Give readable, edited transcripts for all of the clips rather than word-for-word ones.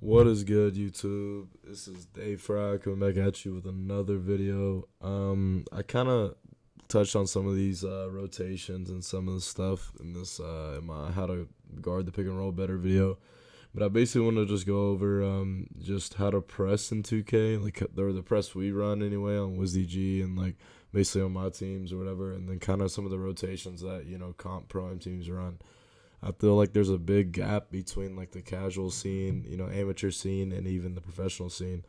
What is good, YouTube? This is Dayfri coming back at you with another video. I kind of touched on some of these rotations and some of the stuff in this in my how to guard the pick and roll better video. But I basically want to just go over just how to press in 2K, like the press we run anyway on WizDG and like basically on my teams or whatever, and then kind of some of the rotations that comp Proam teams run. I feel like there's a big gap between like the casual scene, amateur scene, and even the professional scene.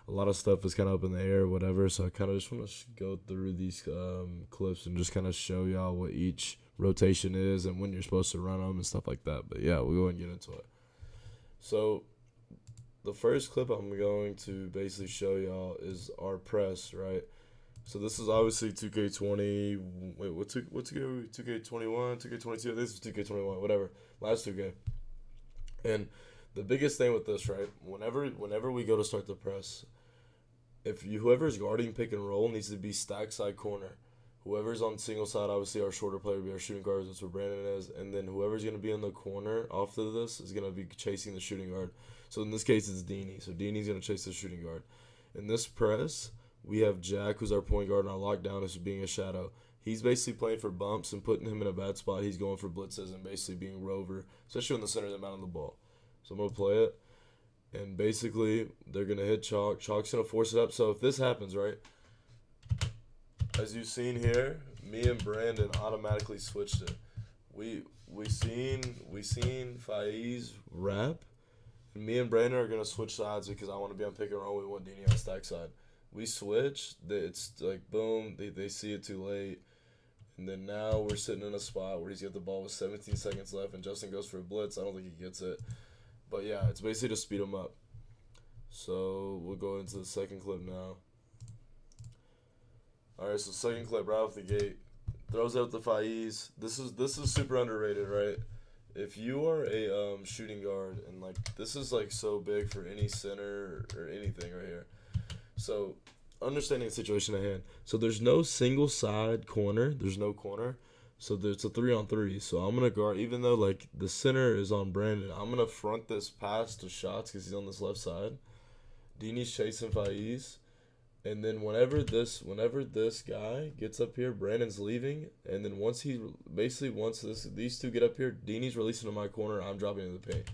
A lot of stuff is kind of up in the air, or whatever. So I kind of just want to go through these clips and just kind of show y'all what each rotation is and when you're supposed to run them and stuff like that. But yeah, we'll go and get into it. So the first clip I'm going to basically show y'all is our press, right? So this is obviously 2K20. Wait, what 2K21, 2K22? This is 2K21, whatever. Last 2K. And the biggest thing with this, right? Whenever we go to start the press, whoever's guarding pick and roll needs to be stack side corner. Whoever's on single side, obviously our shorter player will be our shooting guard. That's what Brandon is. And then whoever's gonna be in the corner off of this is gonna be chasing the shooting guard. So in this case, it's Dini. So Dini's gonna chase the shooting guard. In this press, we have Jack, who's our point guard, and our lockdown is being a shadow. He's basically playing for bumps and putting him in a bad spot. He's going for blitzes and basically being rover, especially when the center's out on the ball. So I'm going to play it, and basically they're going to hit Chalk. Chalk's going to force it up. So if this happens, right, as you've seen here, me and Brandon automatically switched it. We seen Faiz rap, and me and Brandon are going to switch sides because I want to be on pick and roll. We want Dini on stack side. We switch, it's like boom, they see it too late. And then now we're sitting in a spot where he's got the ball with 17 seconds left and Justin goes for a blitz. I don't think he gets it. But yeah, it's basically to speed him up. So we'll go into the second clip now. Alright, so second clip right off the gate. Throws out the Faiz. This is super underrated, right? If you are a shooting guard, and like this is like so big for any center or anything right here. So, understanding the situation at hand. So, there's no single side corner. There's no corner. So, there's a 3-on-3. So, I'm going to guard, even though, like, the center is on Brandon, I'm going to front this pass to Shots because he's on this left side. Dini's chasing Faiz. And then whenever this guy gets up here, Brandon's leaving. And then once these two get up here, Dini's releasing to my corner. I'm dropping into the paint.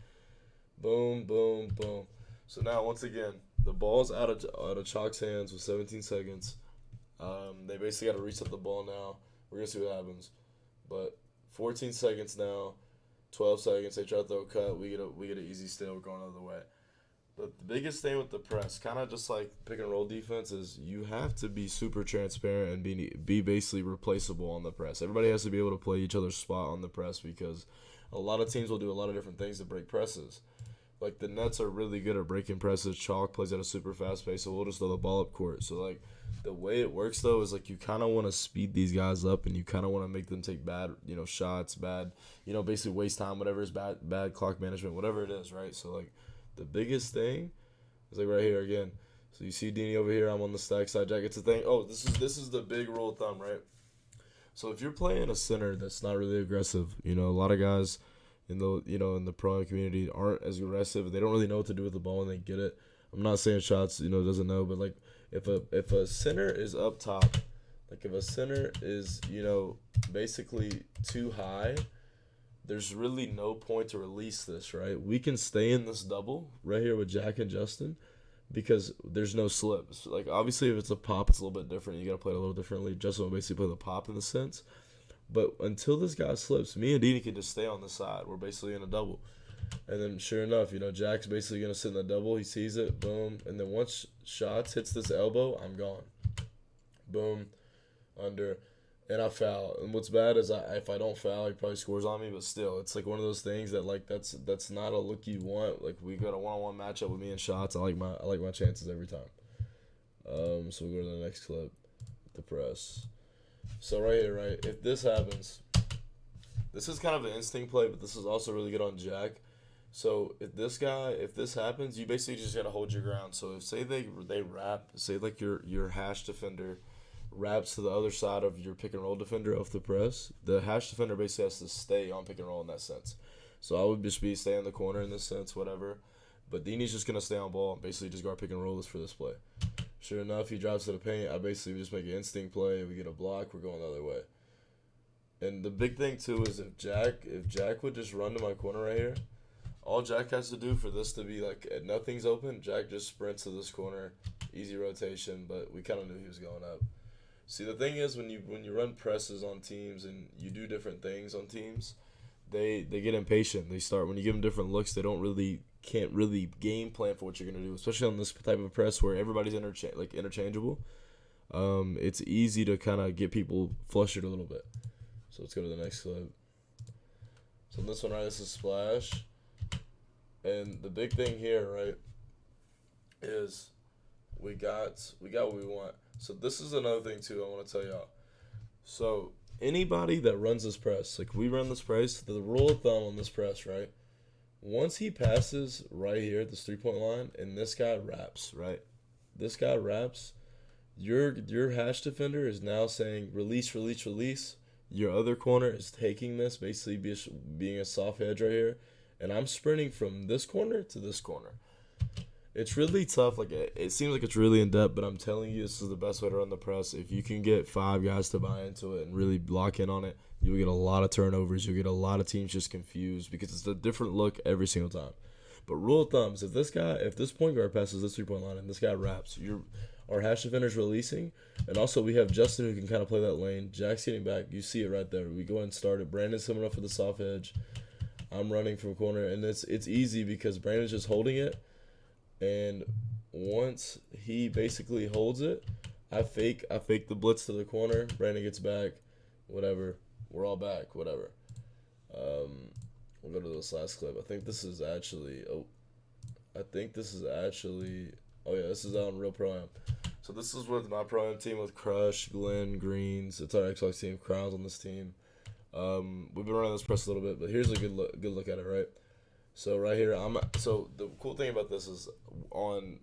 Boom, boom, boom. So, now, once again, the ball's out of Chalk's hands with 17 seconds. They basically got to reset the ball now. We're going to see what happens. But 14 seconds now, 12 seconds. They try to throw a cut. We get an easy steal. We're going the other way. But the biggest thing with the press, kind of just like pick and roll defense, is you have to be super transparent and be basically replaceable on the press. Everybody has to be able to play each other's spot on the press because a lot of teams will do a lot of different things to break presses. Like, the Nets are really good at breaking presses. Chalk plays at a super fast pace, so we'll just throw the ball up court. So, like, the way it works, though, is, like, you kind of want to speed these guys up, and you kind of want to make them take bad, shots, basically waste time, whatever is bad clock management, whatever it is, right? So, like, the biggest thing is, like, right here again. So, you see Dini over here. I'm on the stack side. Jack, it's a thing. Oh, this is the big rule of thumb, right? So, if you're playing a center that's not really aggressive, a lot of guys – in the pro community aren't as aggressive. They don't really know what to do with the ball when they get it. I'm not saying Shots, doesn't know, but like if a center is up top, like if a center is, basically too high, there's really no point to release this, right? We can stay in this double right here with Jack and Justin because there's no slips. Like, obviously, if it's a pop, it's a little bit different. You got to play it a little differently. Justin will basically play the pop in the sense. But until this guy slips, me and Dini can just stay on the side. We're basically in a double. And then sure enough, Jack's basically going to sit in the double. He sees it, boom. And then once Shots hits this elbow, I'm gone. Boom, under, and I foul. And what's bad is if I don't foul, he probably scores on me. But still, it's like one of those things that like that's not a look you want. Like, we got a one-on-one matchup with me and Shots. I like my chances every time. So we go to the next clip, the press. So right here, right, if this happens, this is kind of an instinct play, but this is also really good on Jack. So if this happens, you basically just gotta hold your ground. So if say they wrap, say like your hash defender wraps to the other side of your pick and roll defender off the press, the hash defender basically has to stay on pick and roll in that sense. So I would just be stay in the corner in this sense, whatever. But Dini's just going to stay on ball and basically just guard pick and roll this for this play. Sure enough, he drives to the paint. I basically just make an instinct play. We get a block. We're going the other way. And the big thing, too, is if Jack would just run to my corner right here, all Jack has to do for this to be like nothing's open, Jack just sprints to this corner. Easy rotation, but we kind of knew he was going up. See, the thing is when you run presses on teams and you do different things on teams, they get impatient. They start when you give them different looks, they can't really game plan for what you're gonna do, especially on this type of press where everybody's interchangeable. It's easy to kind of get people flustered a little bit. So let's go to the next clip. So this one, right, this is splash. And the big thing here, right, is we got what we want. So this is another thing too I want to tell y'all. So anybody that runs this press, like we run this press, the rule of thumb on this press, right? Once he passes right here at this 3-point line and this guy wraps, right? This guy wraps, your hash defender is now saying release, release, release. Your other corner is taking this, basically being a soft edge right here. And I'm sprinting from this corner to this corner. It's really tough. Like it seems like it's really in depth, but I'm telling you, this is the best way to run the press. If you can get 5 guys to buy into it and really lock in on it, you'll get a lot of turnovers. You'll get a lot of teams just confused because it's a different look every single time. But rule of thumb is if this point guard passes this 3-point line and this guy wraps, our hash defender's releasing, and also we have Justin who can kind of play that lane. Jack's getting back. You see it right there. We go ahead and start it. Brandon's coming up for the soft edge. I'm running from corner, and it's easy because Brandon's just holding it. And once he basically holds it, I fake the blitz to the corner. Brandon gets back, whatever. We're all back, whatever. We'll go to this last clip. I think this is actually. Oh yeah, this is on Real Proam. So this is with my Proam team with Crush, Glenn, Greens. It's our Xbox team. Crowns on this team. We've been running this press a little bit, but here's a good look at it, right? So right here, so the cool thing about this is on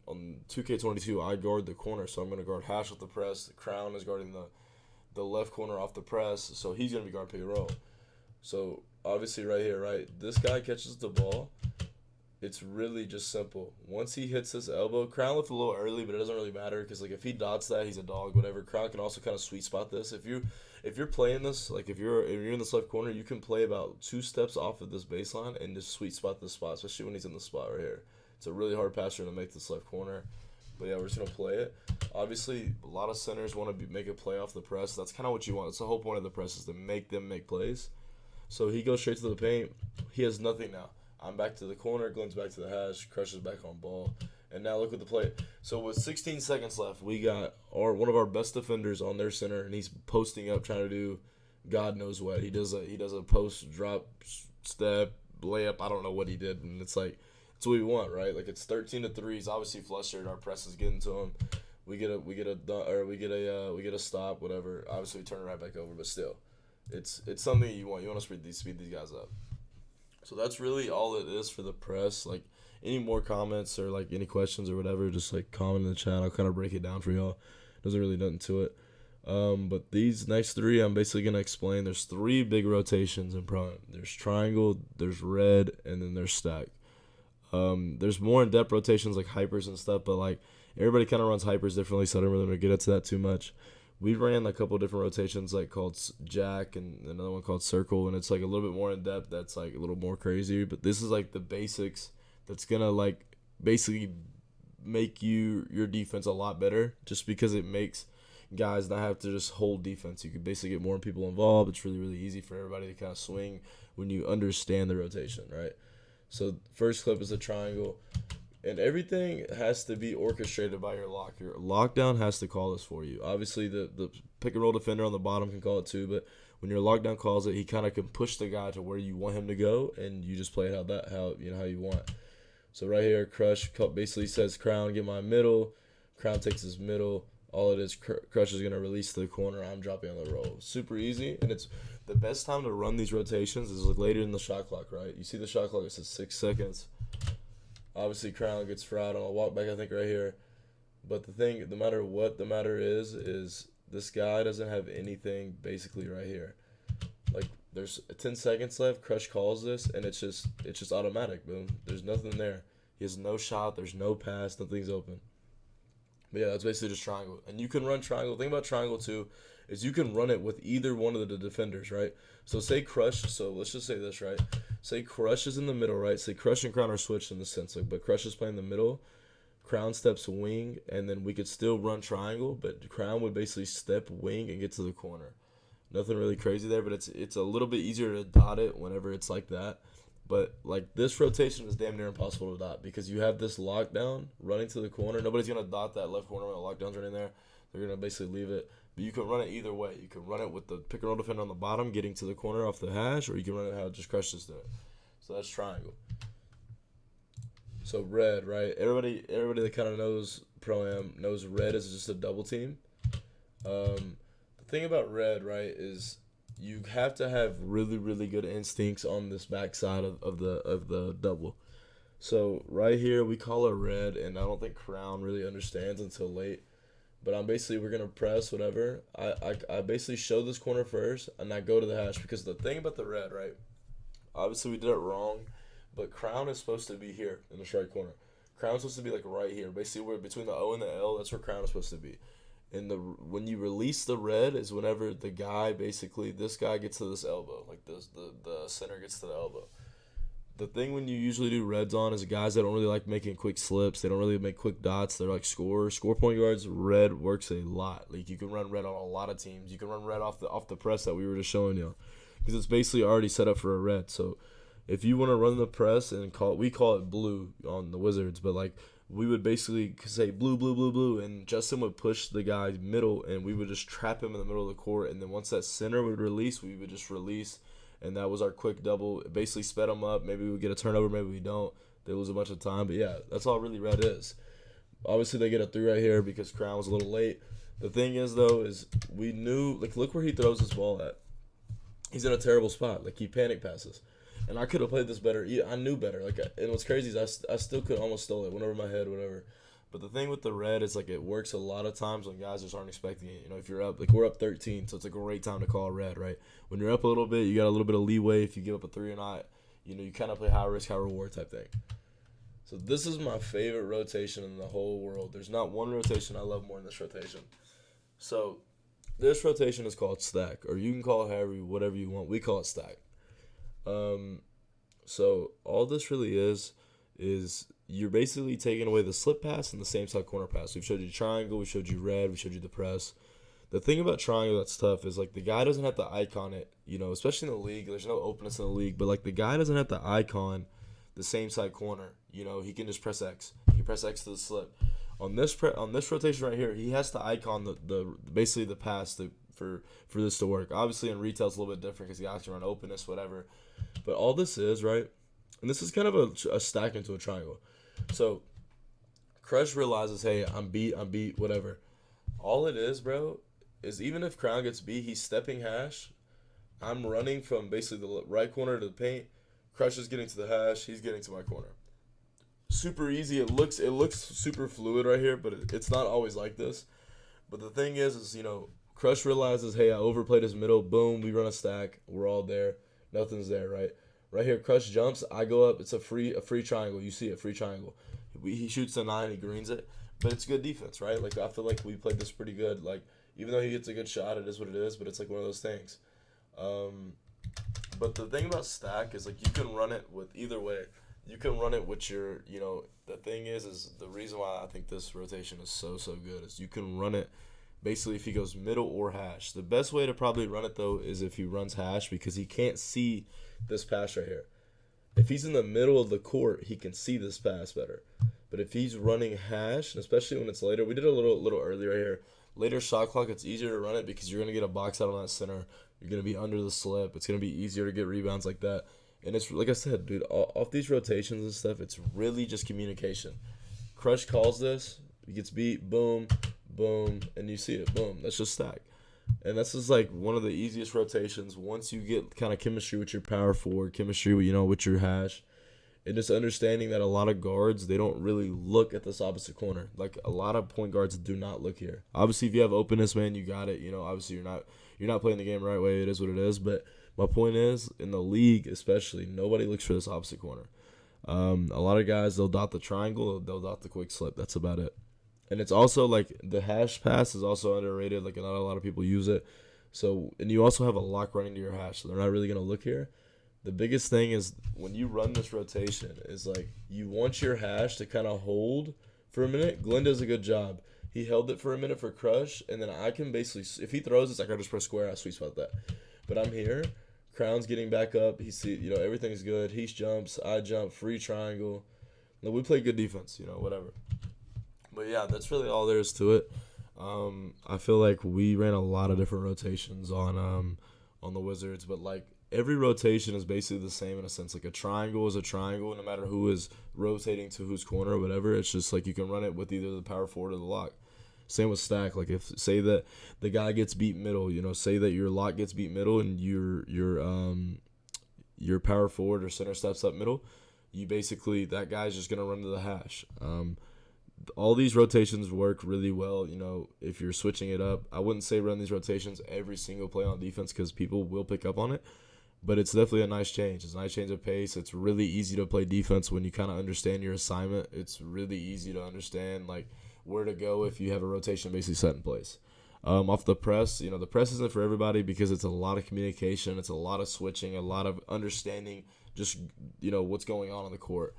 2K22, I guard the corner, so I'm gonna guard hash with the press. The Crown is guarding the left corner off the press, so he's gonna be guard pick and roll. So obviously right here, right, this guy catches the ball. It's really just simple. Once he hits this elbow, Crown left a little early, but it doesn't really matter because like if he dots that, he's a dog. Whatever. Crown can also kind of sweet spot this. If you're playing this, like if you're in this left corner, you can play about 2 steps off of this baseline and just sweet spot this spot, especially when he's in the spot right here. It's a really hard passer to make this left corner. But yeah, we're just gonna play it. Obviously, a lot of centers want to make a play off the press. That's kind of what you want. It's the whole point of the press is to make them make plays. So he goes straight to the paint. He has nothing now. I'm back to the corner. Glenn's back to the hash. Crush is back on ball. And now look at the play. So with 16 seconds left, we got one of our best defenders on their center, and he's posting up trying to do God knows what. He does a post drop step layup. I don't know what he did, and it's like it's what we want, right? Like it's 13-3. He's obviously flustered. Our press is getting to him. We get a stop, whatever. Obviously we turn it right back over, but still, it's something you want. You want to speed these guys up. So that's really all it is for the press. Like any more comments or like any questions or whatever, just like comment in the chat. I'll kind of break it down for y'all. Doesn't really nothing to it. But these next 3, I'm basically gonna explain. There's 3 big rotations in Proam. There's triangle, there's red, and then there's stack. There's more in-depth rotations like hypers and stuff, but like everybody kind of runs hypers differently, so I don't really want to get into that too much. We ran a couple different rotations like called Jack and another one called Circle, and it's like a little bit more in depth. That's like a little more crazy, but this is like the basics. That's gonna like basically make your defense a lot better, just because it makes guys not have to just hold defense. You can basically get more people involved. It's really easy for everybody to kind of swing when you understand the rotation, right? So first clip is a triangle. And everything has to be orchestrated by your lock. Your lockdown has to call this for you. Obviously, the pick and roll defender on the bottom can call it too, but when your lockdown calls it, he kind of can push the guy to where you want him to go, and you just play it how you want. So right here, Crush basically says, Crown, get my middle. Crown takes his middle. All it is, Crush is going to release to the corner. I'm dropping on the roll. Super easy, and it's the best time to run these rotations is like later in the shot clock, right? You see the shot clock, it says 6 seconds. Obviously, Crown gets fried on a walk back, I think, right here. But no matter what the matter is this guy doesn't have anything basically right here. Like, there's 10 seconds left. Crush calls this, and it's just automatic. Boom. There's nothing there. He has no shot. There's no pass. Nothing's open. But yeah, that's basically just triangle. And you can run triangle. The thing about triangle too is you can run it with either one of the defenders, right? So say Crush. So let's just say this, right? Say Crush is in the middle, right? Say Crush and Crown are switched in the sense, like, but Crush is playing the middle. Crown steps wing, and then we could still run triangle, but Crown would basically step wing and get to the corner. Nothing really crazy there, but it's a little bit easier to dot it whenever it's like that. But like this rotation is damn near impossible to dot because you have this lockdown running to the corner. Nobody's gonna dot that left corner when the lockdown's running there. They're gonna basically leave it. But you can run it either way. You can run it with the pick and roll defender on the bottom getting to the corner off the hash, or you can run it how it just crushes to it. So that's triangle. So red, right? Everybody that kind of knows Proam knows red is just a double team. The thing about red, right, is you have to have really, really good instincts on this backside of the double. So right here we call it red, and I don't think Crown really understands until late. But we're gonna press whatever. I basically show this corner first, and I go to the hash because the thing about the red, right? Obviously we did it wrong. But Crown is supposed to be here in the strike corner. Crown's supposed to be like right here. Basically, we're between the O and the L. That's where Crown is supposed to be. And when you release the red is whenever the guy this guy gets to this elbow, like the center gets to the elbow. The thing when you usually do reds on is guys that don't really like making quick slips. They don't really make quick dots. They're like score point guards. Red works a lot. Like you can run red on a lot of teams. You can run red off the press that we were just showing you, because it's basically already set up for a red. So if you want to run the press and we call it blue on the Wizards, but like we would basically say blue, blue, blue, blue, and Justin would push the guy middle, and we would just trap him in the middle of the court, and then once that center would release, we would just release, and that was our quick double. It basically sped them up. Maybe we would get a turnover, maybe we don't. They lose a bunch of time, but yeah, that's all really red is. Obviously, they get a 3 right here because Crown was a little late. The thing is, though, is we knew, like, look where he throws his ball at. He's in a terrible spot. Like, he panic passes. And I could have played this better. I knew better. Like, and what's crazy is I still could almost stole it. Went over my head, whatever. But the thing with the red is, like, it works a lot of times when guys just aren't expecting it. You know, if you're up, like, we're up 13, so it's a great time to call a red, right? When you're up a little bit, you got a little bit of leeway if you give up a 3 or not. You know, you kind of play high risk, high reward type thing. So this is my favorite rotation in the whole world. There's not one rotation I love more than this rotation. So this rotation is called stack, or you can call it whatever you want. We call it stack. So all this really is you're basically taking away the slip pass and the same side corner pass. We've showed you triangle, we showed you red, we showed you the press. The thing about triangle that's tough is, like, the guy doesn't have to icon it, you know, especially in the league. There's no openness in the league, but, like, the guy doesn't have to icon the same side corner. You know, he can just press X. He can press X to the slip. On this rotation right here, he has to icon the basically the pass for this to work. Obviously, in retail, it's a little bit different because guys can run openness, whatever. But all this is, right, and this is kind of a stack into a triangle. So Crush realizes, hey, I'm beat, whatever. All it is, bro, is even if Crown gets beat, he's stepping hash. I'm running from basically the right corner to the paint. Crush is getting to the hash. He's getting to my corner. Super easy. It looks super fluid right here, but it's not always like this. But the thing is, you know, Crush realizes, hey, I overplayed his middle. Boom, we run a stack. We're all there. Nothing's there, right? Right here, Crush jumps. I go up. It's a free triangle. You see it, free triangle. He shoots a 9. He greens it. But it's good defense, right? Like, I feel like we played this pretty good. Like, even though he gets a good shot, it is what it is. But it's like one of those things. But the thing about stack is, like, you can run it with either way. You can run it with your, you know, the thing is the reason why I think this rotation is so good is you can run it basically if he goes middle or hash. The best way to probably run it, though, is if he runs hash because he can't see this pass right here. If he's in the middle of the court, he can see this pass better. But if he's running hash, and especially when it's later, we did a little earlier right here. Later shot clock, it's easier to run it because you're going to get a box out on that center. You're going to be under the slip. It's going to be easier to get rebounds like that. And it's, like I said, dude, off these rotations and stuff, it's really just communication. Crush calls this. He gets beat. Boom, boom. And you see it. Boom. That's just stack. And this is, like, one of the easiest rotations once you get kind of chemistry with your power forward, chemistry, you know, with your hash. And just understanding that a lot of guards, they don't really look at this opposite corner. Like, a lot of point guards do not look here. Obviously, if you have openness, man, you got it. You know, obviously you're not playing the game the right way. It is what it is. But my point is, in the league especially, nobody looks for this opposite corner. A lot of guys, they'll dot the triangle, they'll dot the quick slip. That's about it. And it's also like the hash pass is also underrated. Like not a lot of people use it. So, and you also have a lock running to your hash, so they're not really gonna look here. The biggest thing is when you run this rotation is like you want your hash to kind of hold for a minute. Glenn does a good job. He held it for a minute for crush, and then I can basically, if he throws, it's like I just press square, I sweet spot that. But I'm here. Crown's getting back up. He see, everything's good. He jumps, I jump, free triangle. No, we play good defense, whatever. But yeah, that's really all there is to it. I feel like we ran a lot of different rotations on the Wizards, but like every rotation is basically the same in a sense. Like a triangle is a triangle, no matter who is rotating to whose corner or whatever. It's just like you can run it with either the power forward or the lock. Same with stack. Like if say that the guy gets beat middle, say that your lock gets beat middle and your power forward or center steps up middle, you basically that guy's just gonna run to the hash. All these rotations work really well, if you're switching it up. I wouldn't say run these rotations every single play on defense because people will pick up on it, but it's definitely a nice change. It's a nice change of pace. It's really easy to play defense when you kind of understand your assignment. It's really easy to understand, like, where to go if you have a rotation basically set in place. Off the press, the press isn't for everybody because it's a lot of communication. It's a lot of switching, a lot of understanding just, what's going on the court.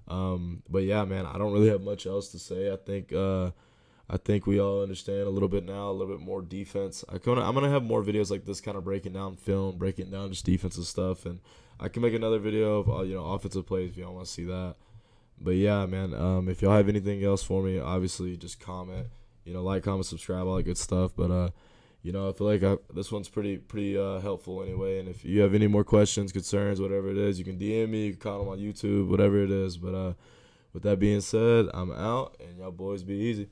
But yeah, man, I don't really have much else to say. I think we all understand a little bit now, a little bit more defense. I'm gonna have more videos like this, kind of breaking down film, breaking down just defensive stuff, and I can make another video of offensive plays if y'all want to see that. But yeah, man, if y'all have anything else for me, obviously just comment, like, comment, subscribe, all that good stuff. But I feel like this one's pretty helpful anyway. And if you have any more questions, concerns, whatever it is, you can DM me, you can comment on YouTube, whatever it is. But with that being said, I'm out, and y'all boys be easy.